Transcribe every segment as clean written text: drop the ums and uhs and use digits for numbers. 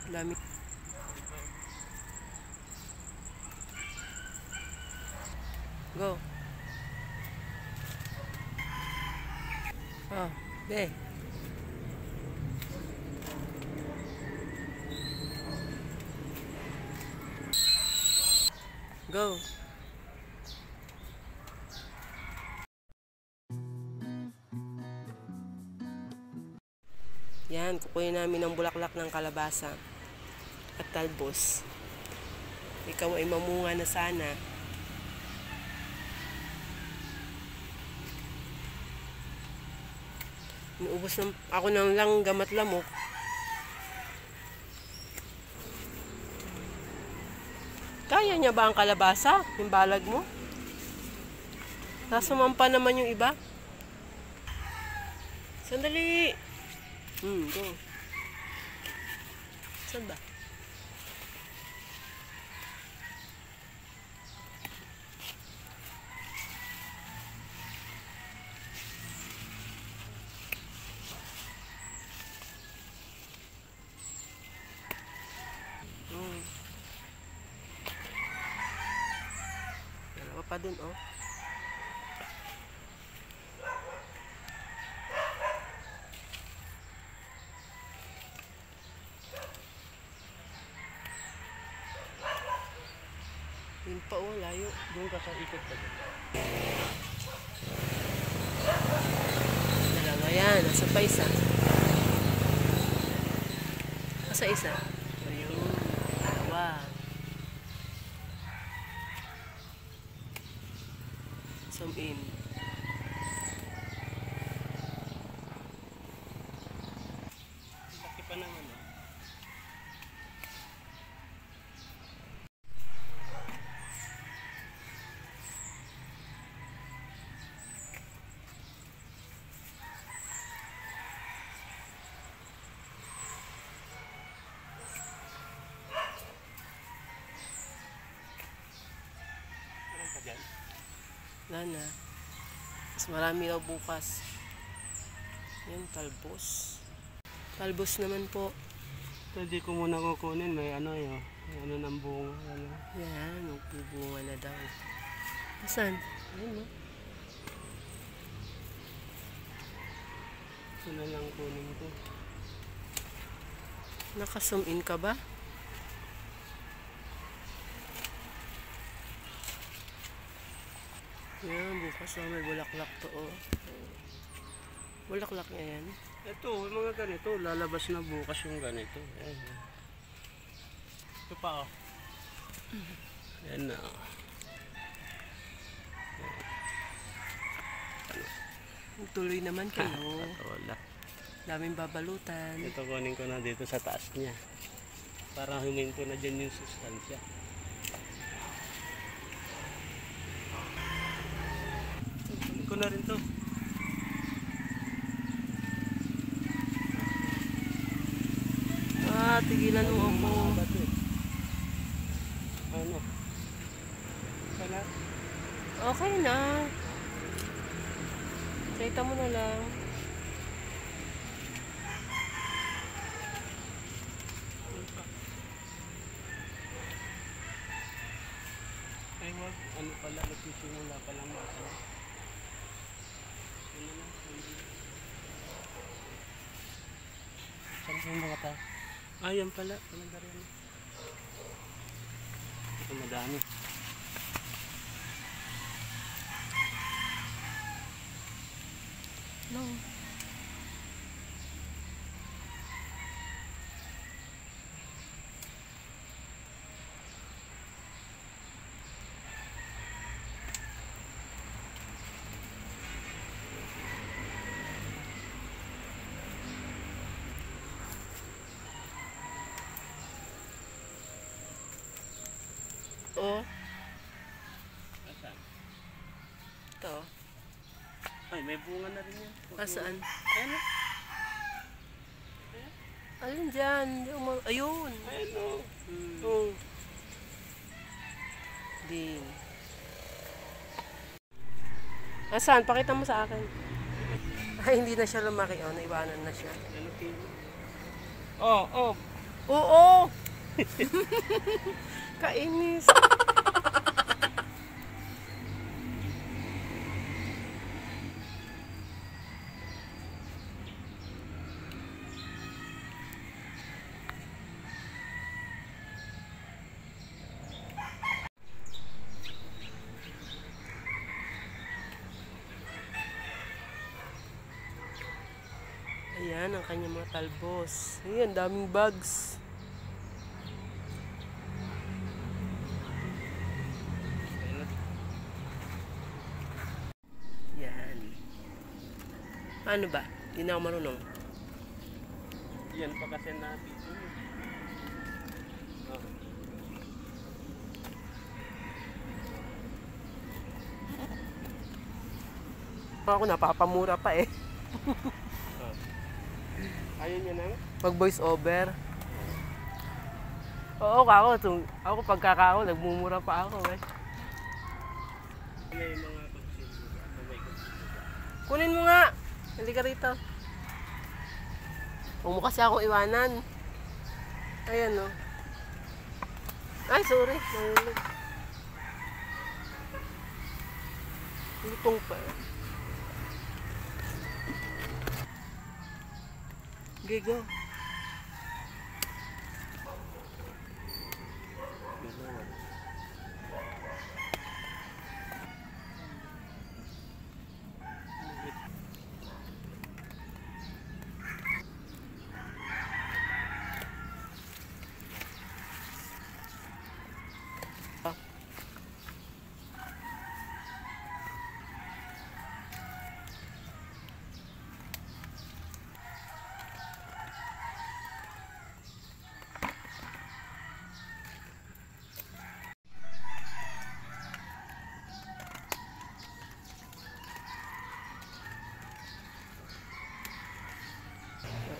Dami. Go. Oh, be. Go. Yan, kukunin namin ang bulaklak ng kalabasa at talbos. Ikaw ay mamunga na sana. Inuubos ng ako ng langgam at lamok. Kaya niya ba ang kalabasa? Yung balag mo? Nasumampa naman yung iba. Sandali! Go. Saan ba? Dalawa pa dun, oh. Yun pa, oh, layo. Doon ka sa ikot pa doon. Dalawa yan. Nasa pa isa. Nasa isa. Ayun. Dalawa. Zoom in. Laki pa naman, eh. Wala na. Mas marami daw bukas. Yan, talbos. Talbos naman po. Ito, di ko muna kukunin. May ano yun. May ano ng bunga. Ano. Yan, magbubunga na daw. Saan? Ayun, no? Ito na lang kunin ko. Naka-zoom in ka ba? Yan, bukas may bulaklak to, oh. Bulaklak niya yan. Ito, mga ganito. Lalabas na bukas yung ganito. Ayan. Ito pa, oh. Ayan na. Tuloy naman kayo. Wala. Daming babalutan. Ito kunin ko na dito sa taas niya. Para huminto na dyan yung sustansya. Kunin ko na rin to. Tigilan mo ako. Ano? Wala? Okay na. Saita mo na lang. Ay wag, ano pala, nagsisimula pa lang ako. Ano na? Saan po yung mga tao? Ah, yan pala. Palagari na. Ito madami. No. Oh. Asan? Ito. Ay, may bunga na rin yan. Asaan? Ayan o. Alin dyan? Ayun. Ayan o. Oh. Din. Asaan? Pakita mo sa akin. Ay, hindi na siya lumaki. Oh, naiwanan na siya. Oh, oh. Oo! Kainis. Ayan ang kanyang mga talbos. Ayan, daming bags. Yan. Ano ba? Hindi na ako marunong. Yan pa kasi natin. Oh. Ako napapamura pa eh. Ayaw niya na? Pag voice over. Oo, ako pagkakao, nagmumura pa ako eh. May mga pagsiluga. May pagsiluga. Kunin mo nga. Halika rito. Huwag mo kasi ako iwanan. Ayan o. Ay, sorry. Nahulog. Lutong pa. Okay, go.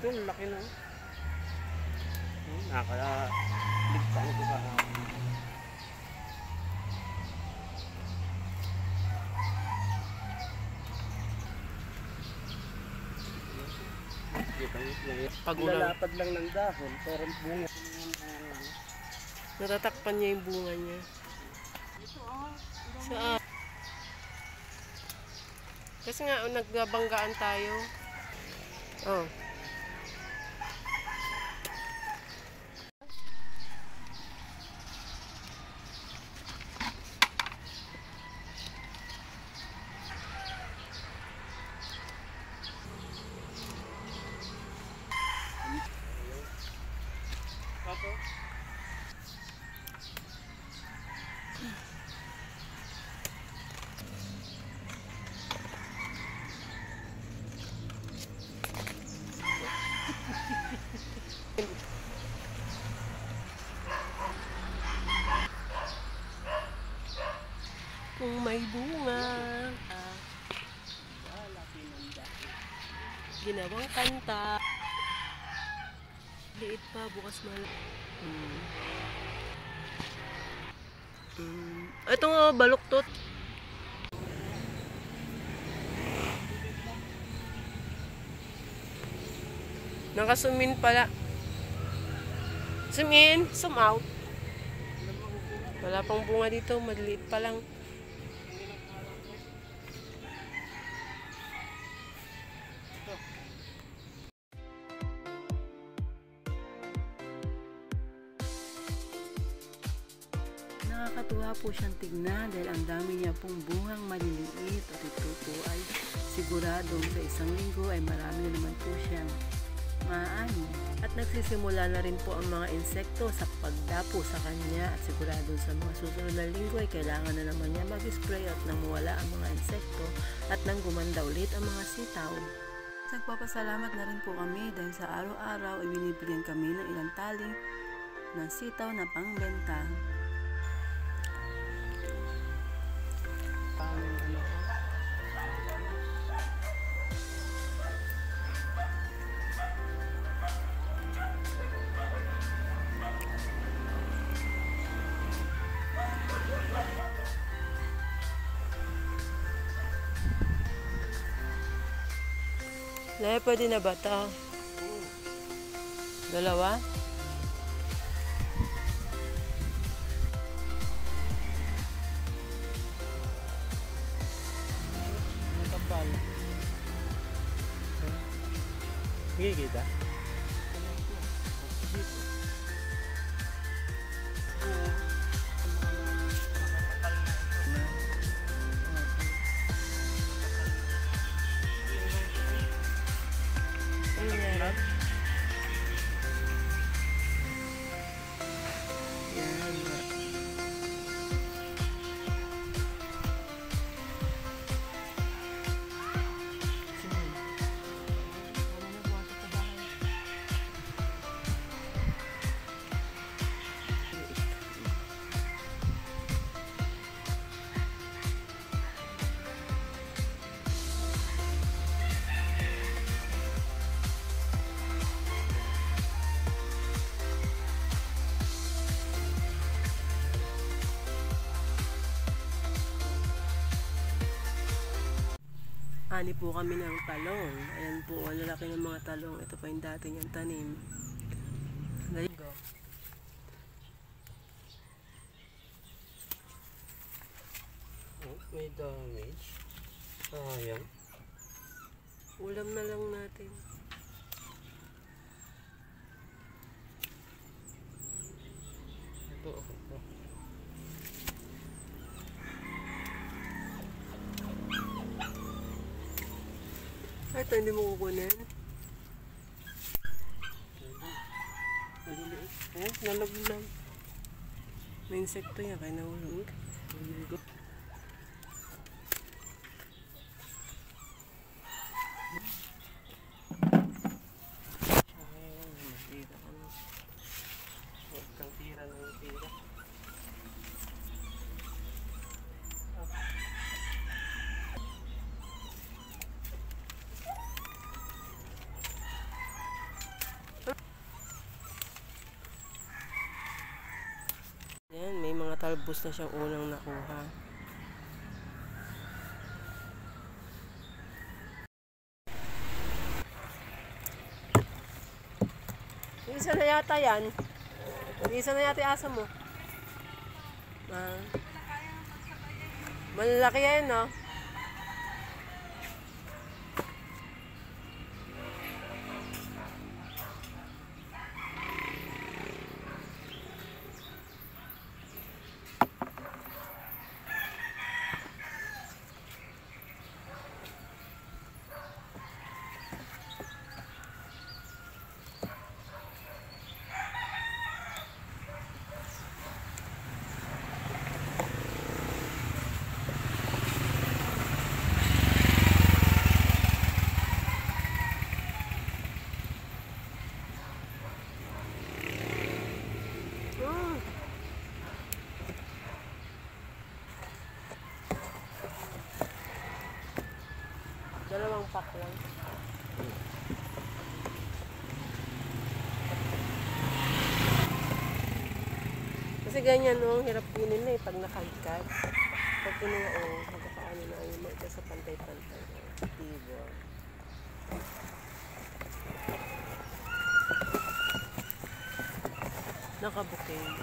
Ito, laki na. Nakakaligtaan ko ba? Pag ulang. Lalapad lang ng dahon, pero bunga. Natatakpan niya yung bunga niya. Saan? Kasi nga, nagbabanggaan tayo. Oh. Kung may bunga. Ginawang kanta. Liit pa, bukas malaki. Ito nga, baluktot. Nakasumin pala. Zoom in, zoom out. Wala pang bunga dito, maliit pa lang. Nakakatuwa po siyang tignan dahil ang dami niya pong bungang maliliit at ito po ay siguradong sa isang linggo ay marami naman po siyang maaani. At nagsisimula na rin po ang mga insekto sa pagdapo sa kanya at sigurado sa mga susunod na linggo ay kailangan na naman niya mag-spray at nang mawala ang mga insekto at nang gumanda ulit ang mga sitaw. Nagpapasalamat na rin po kami dahil sa araw-araw ay binibigyan kami ng ilang tali ng sitaw na pangbenta. Pwede na ba ito? Dalawa? bakal. Nakikita? Ano nangyari? Yan. Ani po kami ng talong. Ayan po, ang lalaki ng mga talong. Ito pa yung dati niyang tanim. There you go. Oh, may damage. Sayang. Ulam na lang natin. Ito ako po. Ay, ito hindi mo kukunin. Maliliit. Nalaglag. May insekto yan, kaya nahulog. Tira ka na. Huwag kang tira ng tira. Ayan, may mga talbos na siyang unang nakuha. Isa na yata yan. Isa na yata yung aso mo. Ah. Malalaki yan, no? Dalawang pack lang. Kasi ganyan, no? Ang hirap kunin na eh, pag nakagkad. Pag kinuha, magkakaano na yung mga sa pantay-pantay. Diba? Nakabuking.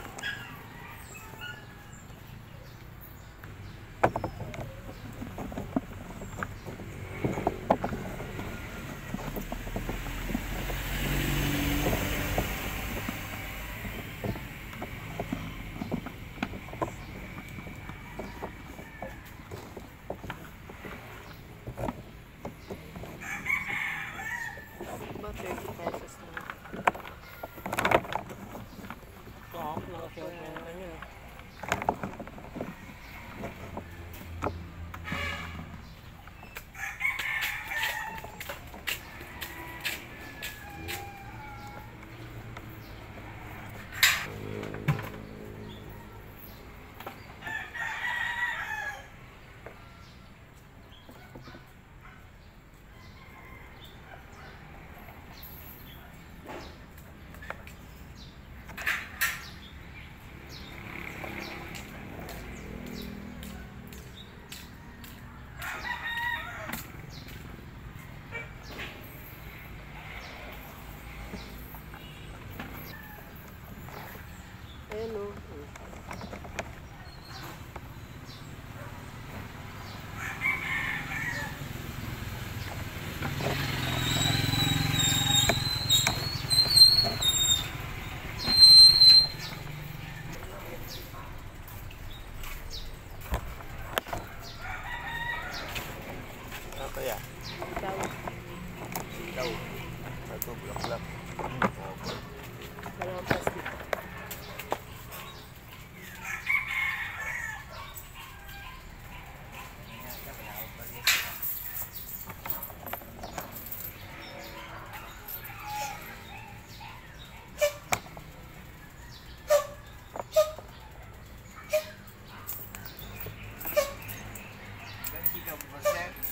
Ba, 30 pesos lang. Nakasya.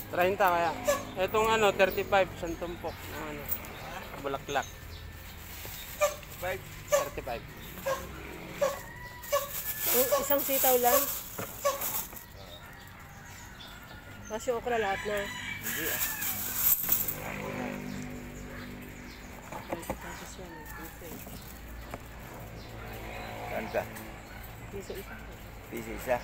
30 kaya. Itong ano, 35, isang tumpok. Ng ano, bulaklak. 35. Isang sitaw lang. Kasi okra lahat na. Hindi ah. Tapos yan, Saan ka? piso isa. Piso isa.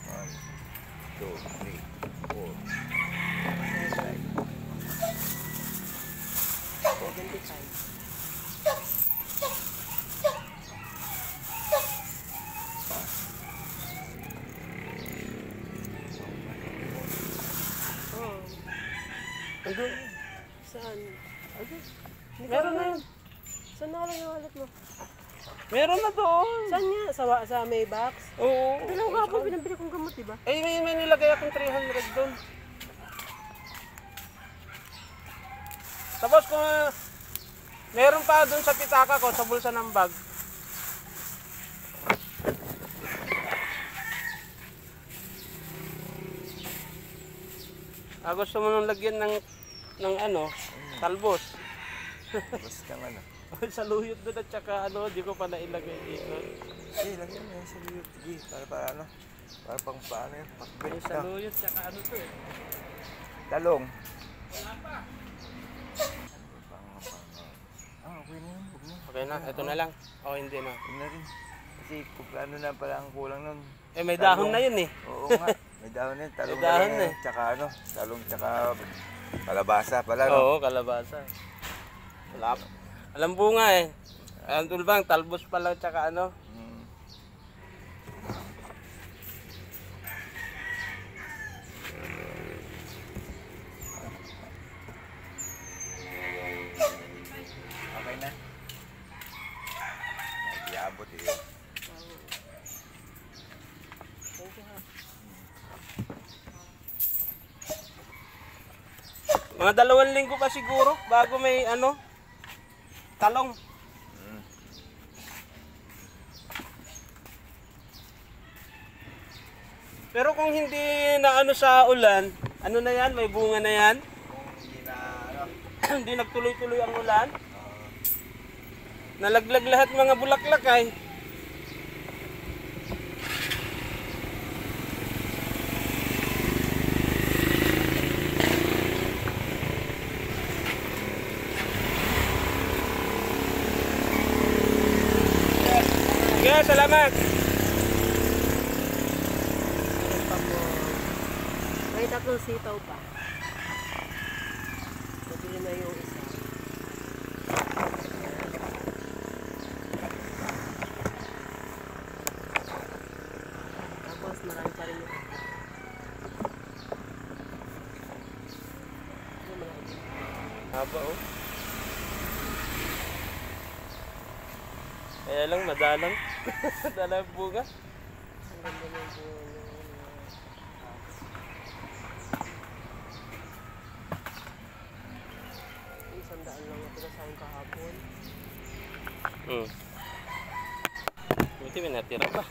One, two, three, four, 75. Oh. Andun. Saan? Meron na yun. Saan na lang yung wallet mo? Meron na doon. Saan nga? Sa may box? Oo. Dalawa ka po, pinabili kong gamot, diba? Eh, may nilagay akong 300 doon. Tapos kung meron pa doon sa pitaka ko, sa bulsa ng bag. Gusto mo nung lagyan ng ano, talbos. Tapos kang ano. Sa luyot doon at saka ano, di ko pa nailagay dito. Eh, lagyan mo yung sa liyot. Sige, para ano. Para pang paano yun. Pakbit Sa ka. luyot, saka ano to eh. Talong. Wala pa. Okay na yun. Huwag na. Okay na, ito na lang. O hindi na. Huwag na rin. Kasi kuplano na pala ang kulang nun. Eh may dahon na yun eh. Oo nga. May dahon na yun. Talong May dahon na eh. yun. Tsaka ano. Talong tsaka kalabasa pala. No? Oo, kalabasa. Wala pa. Alam bunga eh. Ang tulbang, talbos pa lang tsaka ano. Hmm. Okay na. Iabot eh. Thank you, ha. Mga 2 linggo pa siguro bago may ano, talong. Pero kung hindi na ano sa ulan, ano na yan, may bunga na yan. Kung hindi na ano. Hindi nagtuloy-tuloy ang ulan. Nalaglag lahat mga bulaklak ay. Sige, salamat. Meron pa po. May 3 sitaw pa. Nabili na yung isa. Tapos marami pa rin yung okra. Ano marami? Haba oh. Kaya lang madalang. Madalang bunga. Ang ganda ng buwan ng isang daan lang na pinasahin kahapon. Buti may natira pa.